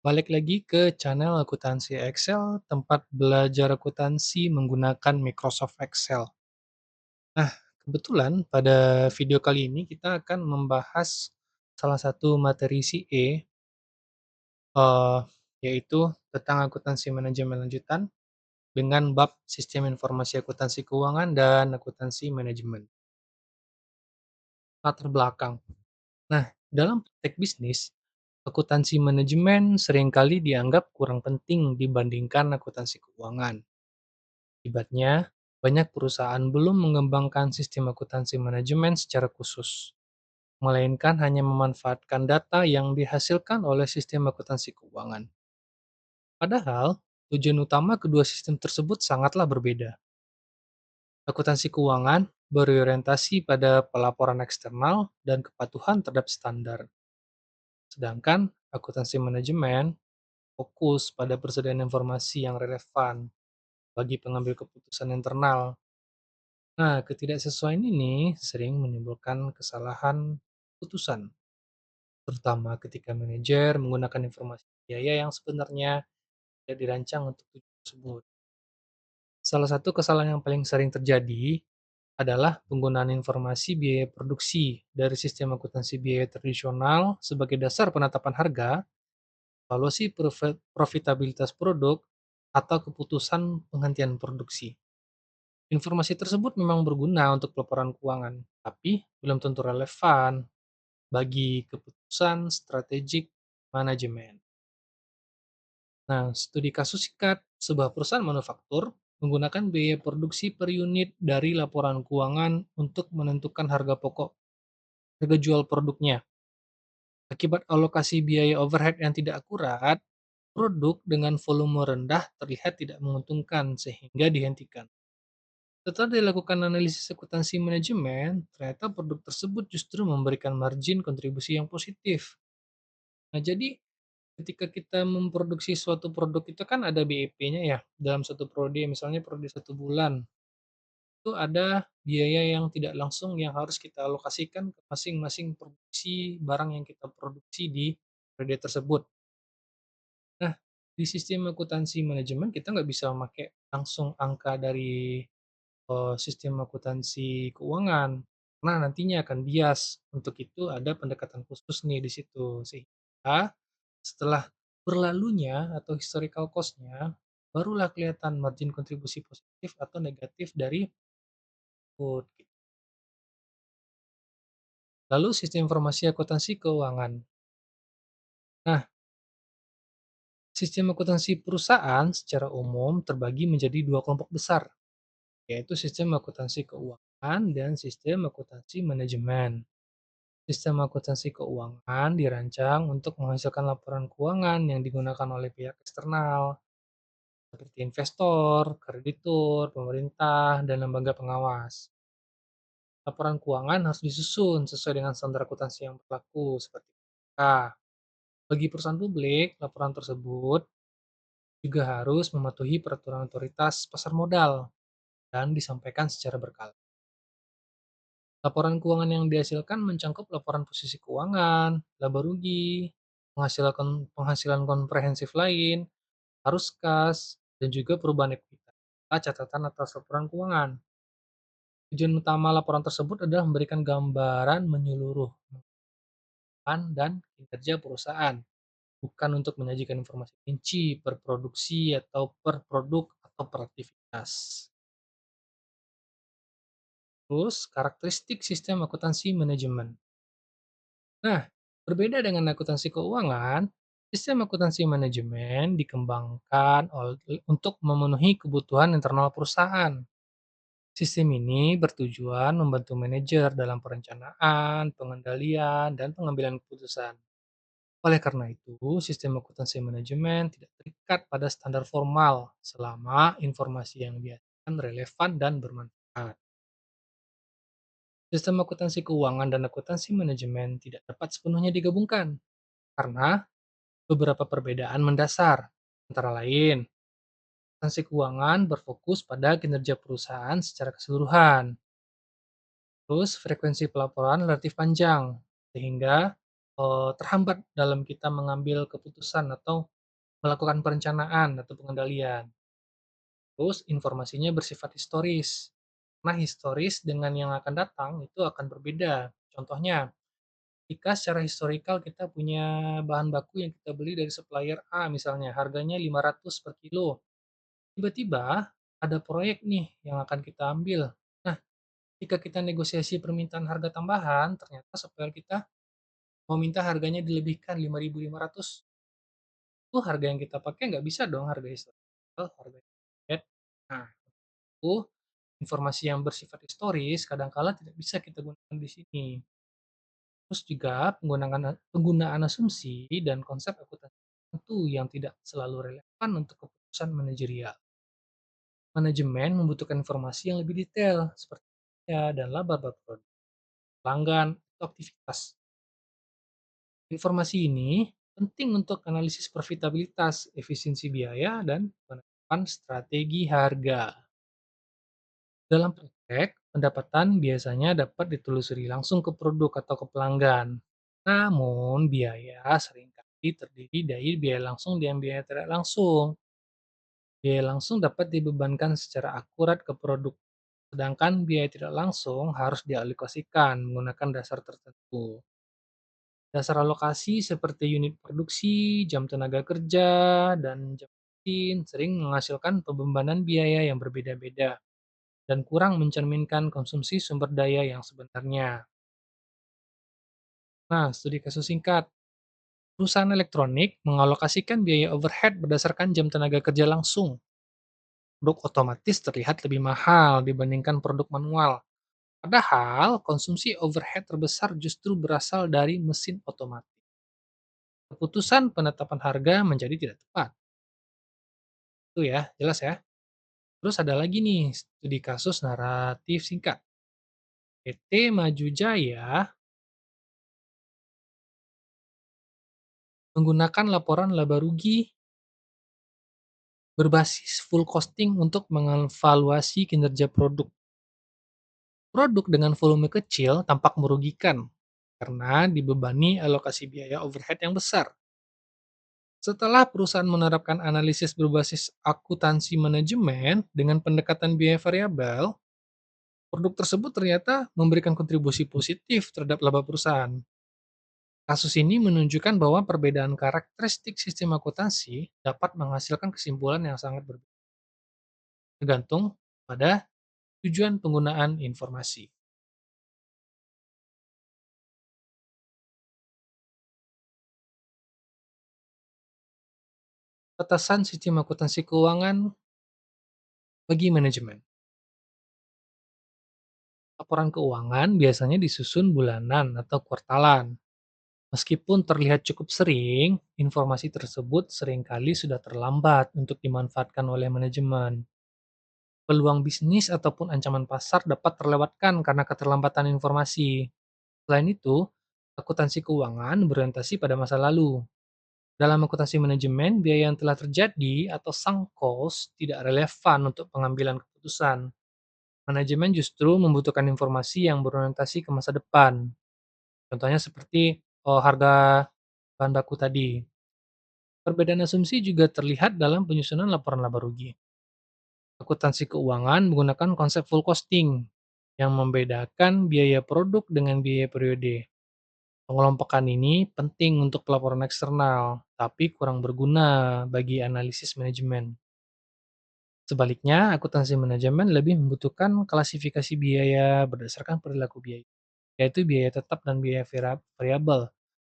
Balik lagi ke channel akuntansi Excel, tempat belajar akuntansi menggunakan Microsoft Excel. Nah, kebetulan pada video kali ini kita akan membahas salah satu materi CE, eee, yaitu tentang akuntansi manajemen lanjutan dengan bab sistem informasi akuntansi keuangan dan akuntansi manajemen. Latar belakang. Nah, dalam praktek bisnis, akuntansi manajemen seringkali dianggap kurang penting dibandingkan akuntansi keuangan. Akibatnya, banyak perusahaan belum mengembangkan sistem akuntansi manajemen secara khusus, melainkan hanya memanfaatkan data yang dihasilkan oleh sistem akuntansi keuangan. Padahal, tujuan utama kedua sistem tersebut sangatlah berbeda. Akuntansi keuangan berorientasi pada pelaporan eksternal dan kepatuhan terhadap standar, sedangkan akuntansi manajemen fokus pada persediaan informasi yang relevan bagi pengambil keputusan internal. Nah, ketidaksesuaian ini sering menimbulkan kesalahan putusan, terutama ketika manajer menggunakan informasi biaya yang sebenarnya tidak dirancang untuk tujuan tersebut. Salah satu kesalahan yang paling sering terjadi adalah penggunaan informasi biaya produksi dari sistem akuntansi biaya tradisional sebagai dasar penetapan harga, valuasi profitabilitas produk, atau keputusan penghentian produksi. Informasi tersebut memang berguna untuk laporan keuangan, tapi belum tentu relevan bagi keputusan strategik manajemen. Nah, studi kasus singkat sebuah perusahaan manufaktur menggunakan biaya produksi per unit dari laporan keuangan untuk menentukan harga pokok, harga jual produknya. Akibat alokasi biaya overhead yang tidak akurat, produk dengan volume rendah terlihat tidak menguntungkan sehingga dihentikan. Setelah dilakukan analisis akuntansi manajemen, ternyata produk tersebut justru memberikan margin kontribusi yang positif. Nah, jadi ketika kita memproduksi suatu produk itu kan ada BEP-nya ya, dalam satu prode, misalnya prode 1 bulan, itu ada biaya yang tidak langsung yang harus kita alokasikan ke masing-masing produksi barang yang kita produksi di prode tersebut. Nah, di sistem akuntansi manajemen kita nggak bisa memakai langsung angka dari sistem akuntansi keuangan, karena nantinya akan bias. Untuk itu ada pendekatan khusus nih di situ, sehingga setelah berlalunya atau historical cost-nya, barulah kelihatan margin kontribusi positif atau negatif dari output. Lalu sistem informasi akuntansi keuangan. Nah, sistem akuntansi perusahaan secara umum terbagi menjadi dua kelompok besar, yaitu sistem akuntansi keuangan dan sistem akuntansi manajemen. Sistem akuntansi keuangan dirancang untuk menghasilkan laporan keuangan yang digunakan oleh pihak eksternal, seperti investor, kreditur, pemerintah, dan lembaga pengawas. Laporan keuangan harus disusun sesuai dengan standar akuntansi yang berlaku, seperti K. Bagi perusahaan publik, laporan tersebut juga harus mematuhi peraturan otoritas pasar modal dan disampaikan secara berkala. Laporan keuangan yang dihasilkan mencakup laporan posisi keuangan, laba rugi, penghasilan penghasilan komprehensif lain, arus kas, dan juga perubahan ekuitas, serta catatan atas laporan keuangan. Tujuan utama laporan tersebut adalah memberikan gambaran menyeluruh pengelolaan dan kinerja perusahaan, bukan untuk menyajikan informasi rinci per produksi atau per produk atau per aktivitas. Terus, karakteristik sistem akuntansi manajemen. Nah, berbeda dengan akuntansi keuangan, sistem akuntansi manajemen dikembangkan untuk memenuhi kebutuhan internal perusahaan. Sistem ini bertujuan membantu manajer dalam perencanaan, pengendalian, dan pengambilan keputusan. Oleh karena itu, sistem akuntansi manajemen tidak terikat pada standar formal selama informasi yang dihasilkan relevan dan bermanfaat. Sistem akuntansi keuangan dan akuntansi manajemen tidak dapat sepenuhnya digabungkan karena beberapa perbedaan mendasar, antara lain, akuntansi keuangan berfokus pada kinerja perusahaan secara keseluruhan. Terus frekuensi pelaporan relatif panjang, sehingga terhambat dalam kita mengambil keputusan atau melakukan perencanaan atau pengendalian. Terus informasinya bersifat historis. Nah, historis dengan yang akan datang itu akan berbeda. Contohnya, jika secara historikal kita punya bahan baku yang kita beli dari supplier A misalnya, harganya 500 per kilo. Tiba-tiba ada proyek nih yang akan kita ambil. Nah, jika kita negosiasi permintaan harga tambahan, ternyata supplier kita mau minta harganya dilebihkan 5.500. Itu harga yang kita pakai nggak bisa dong harga historikal, harga market. Nah, itu informasi yang bersifat historis kadangkala tidak bisa kita gunakan di sini. Terus juga penggunaan asumsi dan konsep akuntansi tertentu yang tidak selalu relevan untuk keputusan manajerial. Manajemen membutuhkan informasi yang lebih detail seperti ya dan laba-laba produk, pelanggan, atau aktivitas. Informasi ini penting untuk analisis profitabilitas, efisiensi biaya, dan penerapan strategi harga. Dalam praktek, pendapatan biasanya dapat ditelusuri langsung ke produk atau ke pelanggan. Namun, biaya seringkali terdiri dari biaya langsung dan biaya tidak langsung. Biaya langsung dapat dibebankan secara akurat ke produk, sedangkan biaya tidak langsung harus dialokasikan menggunakan dasar tertentu. Dasar alokasi seperti unit produksi, jam tenaga kerja, dan jam mesin sering menghasilkan pembebanan biaya yang berbeda-beda dan kurang mencerminkan konsumsi sumber daya yang sebenarnya. Nah, studi kasus singkat. Perusahaan elektronik mengalokasikan biaya overhead berdasarkan jam tenaga kerja langsung. Produk otomatis terlihat lebih mahal dibandingkan produk manual. Padahal konsumsi overhead terbesar justru berasal dari mesin otomatis. Keputusan penetapan harga menjadi tidak tepat. Itu ya, jelas ya. Terus ada lagi nih, studi kasus naratif singkat. PT Maju Jaya menggunakan laporan laba rugi berbasis full costing untuk mengevaluasi kinerja produk. Produk dengan volume kecil tampak merugikan karena dibebani alokasi biaya overhead yang besar. Setelah perusahaan menerapkan analisis berbasis akuntansi manajemen dengan pendekatan biaya variabel, produk tersebut ternyata memberikan kontribusi positif terhadap laba perusahaan. Kasus ini menunjukkan bahwa perbedaan karakteristik sistem akuntansi dapat menghasilkan kesimpulan yang sangat berbeda, tergantung pada tujuan penggunaan informasi. Batasan sistem akuntansi keuangan bagi manajemen. Laporan keuangan biasanya disusun bulanan atau kuartalan. Meskipun terlihat cukup sering, informasi tersebut seringkali sudah terlambat untuk dimanfaatkan oleh manajemen. Peluang bisnis ataupun ancaman pasar dapat terlewatkan karena keterlambatan informasi. Selain itu, akuntansi keuangan berorientasi pada masa lalu. Dalam akuntansi manajemen, biaya yang telah terjadi atau sunk cost tidak relevan untuk pengambilan keputusan. Manajemen justru membutuhkan informasi yang berorientasi ke masa depan. Contohnya seperti harga bahan baku tadi. Perbedaan asumsi juga terlihat dalam penyusunan laporan laba rugi. Akuntansi keuangan menggunakan konsep full costing yang membedakan biaya produk dengan biaya periode. Pengelompokan ini penting untuk pelaporan eksternal, tapi kurang berguna bagi analisis manajemen. Sebaliknya, akuntansi manajemen lebih membutuhkan klasifikasi biaya berdasarkan perilaku biaya, yaitu biaya tetap dan biaya variabel,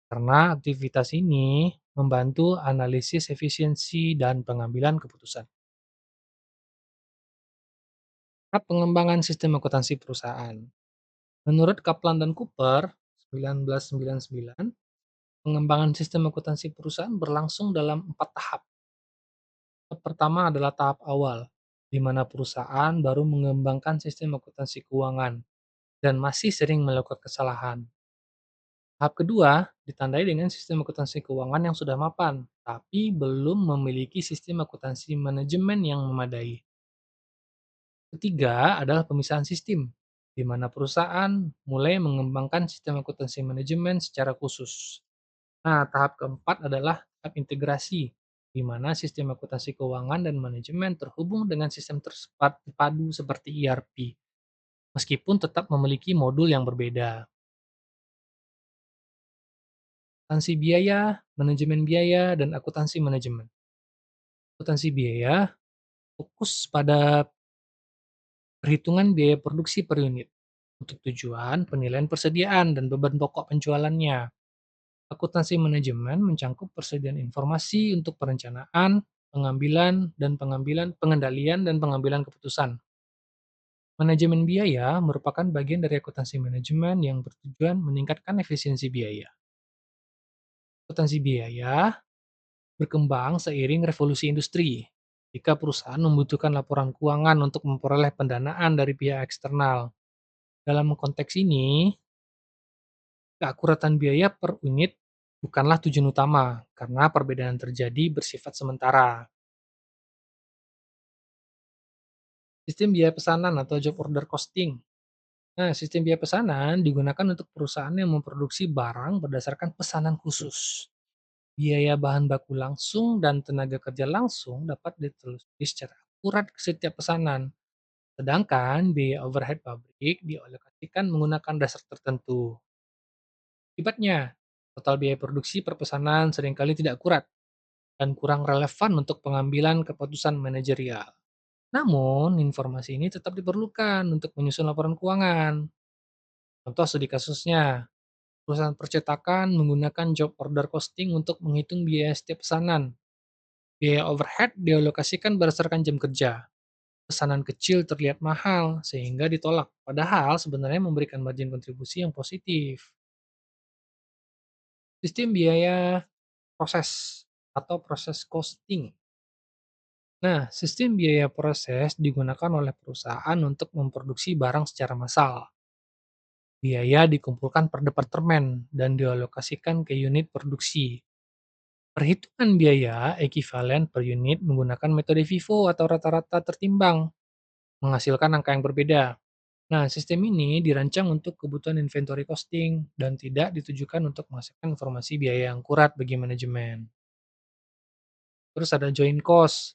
karena aktivitas ini membantu analisis efisiensi dan pengambilan keputusan. Pengembangan sistem akuntansi perusahaan. Menurut Kaplan dan Cooper, 1999, pengembangan sistem akuntansi perusahaan berlangsung dalam 4 tahap. Tahap pertama adalah tahap awal, di mana perusahaan baru mengembangkan sistem akuntansi keuangan dan masih sering melakukan kesalahan. Tahap kedua ditandai dengan sistem akuntansi keuangan yang sudah mapan, tapi belum memiliki sistem akuntansi manajemen yang memadai. Ketiga adalah pemisahan sistem, di mana perusahaan mulai mengembangkan sistem akuntansi manajemen secara khusus. Nah, tahap keempat adalah tahap integrasi, di mana sistem akuntansi keuangan dan manajemen terhubung dengan sistem terpadu seperti ERP, meskipun tetap memiliki modul yang berbeda. Akuntansi biaya, manajemen biaya, dan akuntansi manajemen. Akuntansi biaya fokus pada perhitungan biaya produksi per unit untuk tujuan penilaian persediaan dan beban pokok penjualannya. Akuntansi manajemen mencangkup persediaan informasi untuk perencanaan, pengendalian dan pengambilan keputusan. Manajemen biaya merupakan bagian dari akuntansi manajemen yang bertujuan meningkatkan efisiensi biaya. Akuntansi biaya berkembang seiring revolusi industri. Jika perusahaan membutuhkan laporan keuangan untuk memperoleh pendanaan dari pihak eksternal. Dalam konteks ini, keakuratan biaya per unit bukanlah tujuan utama, karena perbedaan terjadi bersifat sementara. Sistem biaya pesanan atau job order costing. Nah, sistem biaya pesanan digunakan untuk perusahaan yang memproduksi barang berdasarkan pesanan khusus. Biaya bahan baku langsung dan tenaga kerja langsung dapat ditelusuri secara akurat ke setiap pesanan. Sedangkan biaya overhead pabrik dialokasikan menggunakan dasar tertentu. Akibatnya, total biaya produksi per pesanan seringkali tidak akurat dan kurang relevan untuk pengambilan keputusan manajerial. Namun, informasi ini tetap diperlukan untuk menyusun laporan keuangan. Contoh studi kasusnya, perusahaan percetakan menggunakan job order costing untuk menghitung biaya setiap pesanan. Biaya overhead dialokasikan berdasarkan jam kerja. Pesanan kecil terlihat mahal sehingga ditolak, padahal sebenarnya memberikan margin kontribusi yang positif. Sistem biaya proses atau proses costing. Nah, sistem biaya proses digunakan oleh perusahaan untuk memproduksi barang secara massal. Biaya dikumpulkan per departemen dan dialokasikan ke unit produksi. Perhitungan biaya ekivalen per unit menggunakan metode FIFO atau rata-rata tertimbang, menghasilkan angka yang berbeda. Nah, sistem ini dirancang untuk kebutuhan inventory costing dan tidak ditujukan untuk menghasilkan informasi biaya yang akurat bagi manajemen. Terus ada joint cost.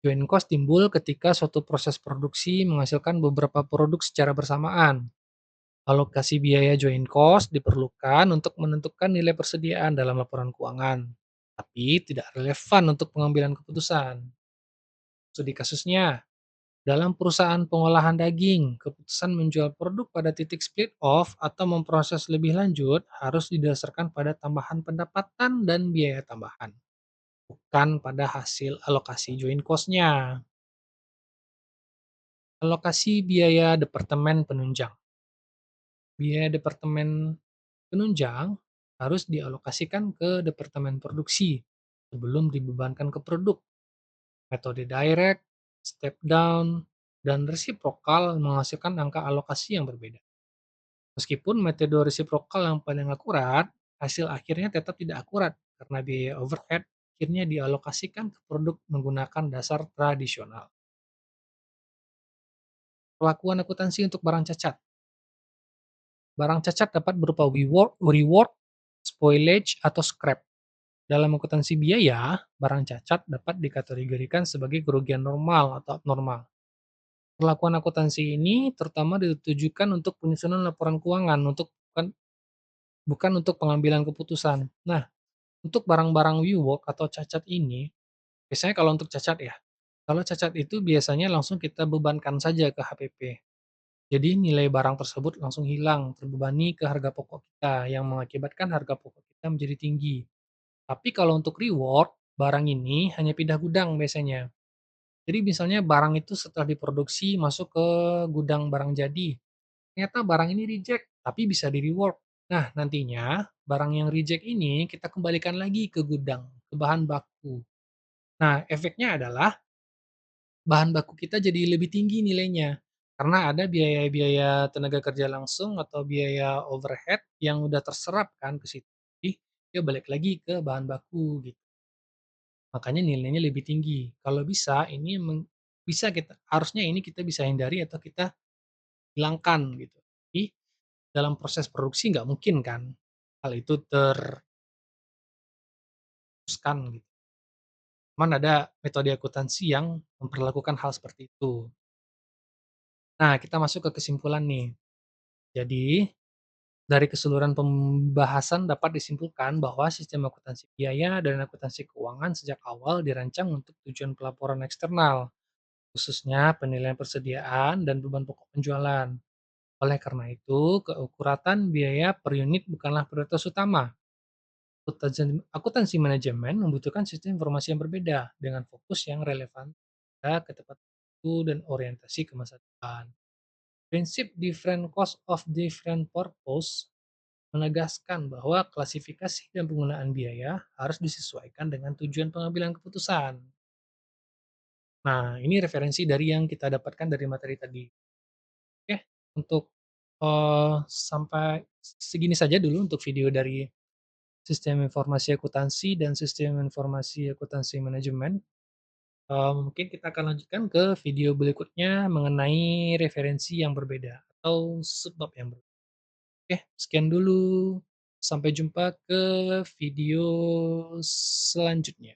Joint cost timbul ketika suatu proses produksi menghasilkan beberapa produk secara bersamaan. Alokasi biaya joint cost diperlukan untuk menentukan nilai persediaan dalam laporan keuangan, tapi tidak relevan untuk pengambilan keputusan. Studi kasusnya, dalam perusahaan pengolahan daging, keputusan menjual produk pada titik split off atau memproses lebih lanjut harus didasarkan pada tambahan pendapatan dan biaya tambahan, bukan pada hasil alokasi joint cost-nya. Alokasi biaya departemen penunjang. Biaya departemen penunjang harus dialokasikan ke departemen produksi sebelum dibebankan ke produk. Metode direct, step down, dan resiprokal menghasilkan angka alokasi yang berbeda. Meskipun metode resiprokal yang paling akurat, hasil akhirnya tetap tidak akurat karena biaya overhead akhirnya dialokasikan ke produk menggunakan dasar tradisional. Perlakuan akuntansi untuk barang cacat. Barang cacat dapat berupa rework, spoilage, atau scrap. Dalam akuntansi biaya, barang cacat dapat dikategorikan sebagai kerugian normal atau abnormal. Perlakuan akuntansi ini terutama ditujukan untuk penyusunan laporan keuangan bukan untuk pengambilan keputusan. Nah, untuk barang-barang rework atau cacat ini, biasanya kalau untuk cacat ya, kalau cacat itu biasanya langsung kita bebankan saja ke HPP. Jadi nilai barang tersebut langsung hilang, terbebani ke harga pokok kita yang mengakibatkan harga pokok kita menjadi tinggi. Tapi kalau untuk reward, barang ini hanya pindah gudang biasanya. Jadi misalnya barang itu setelah diproduksi masuk ke gudang barang jadi, ternyata barang ini reject, tapi bisa di-rework. Nah, nantinya barang yang reject ini kita kembalikan lagi ke gudang, ke bahan baku. Nah, efeknya adalah bahan baku kita jadi lebih tinggi nilainya, karena ada biaya-biaya tenaga kerja langsung atau biaya overhead yang udah terserap kan ke situ. Jadi, dia balik lagi ke bahan baku gitu. Makanya nilainya lebih tinggi. Kalau bisa ini bisa harusnya ini kita bisa hindari atau kita hilangkan gitu. Tapi dalam proses produksi nggak mungkin kan hal itu teruskan gitu. Cuman ada metode akuntansi yang memperlakukan hal seperti itu. Nah, kita masuk ke kesimpulan nih. Jadi, dari keseluruhan pembahasan dapat disimpulkan bahwa sistem akuntansi biaya dan akuntansi keuangan sejak awal dirancang untuk tujuan pelaporan eksternal, khususnya penilaian persediaan dan beban pokok penjualan. Oleh karena itu, keakuratan biaya per unit bukanlah prioritas utama. Akuntansi manajemen membutuhkan sistem informasi yang berbeda dengan fokus yang relevan pada ketepat waktu dan orientasi ke masa depan. Prinsip different cost of different purpose menegaskan bahwa klasifikasi dan penggunaan biaya harus disesuaikan dengan tujuan pengambilan keputusan. Nah, ini referensi dari yang kita dapatkan dari materi tadi. Oke, untuk sampai segini saja dulu untuk video dari sistem informasi akuntansi dan sistem informasi akuntansi manajemen. Mungkin kita akan lanjutkan ke video berikutnya mengenai referensi yang berbeda atau subbab yang berbeda. Oke, sekian dulu. Sampai jumpa ke video selanjutnya.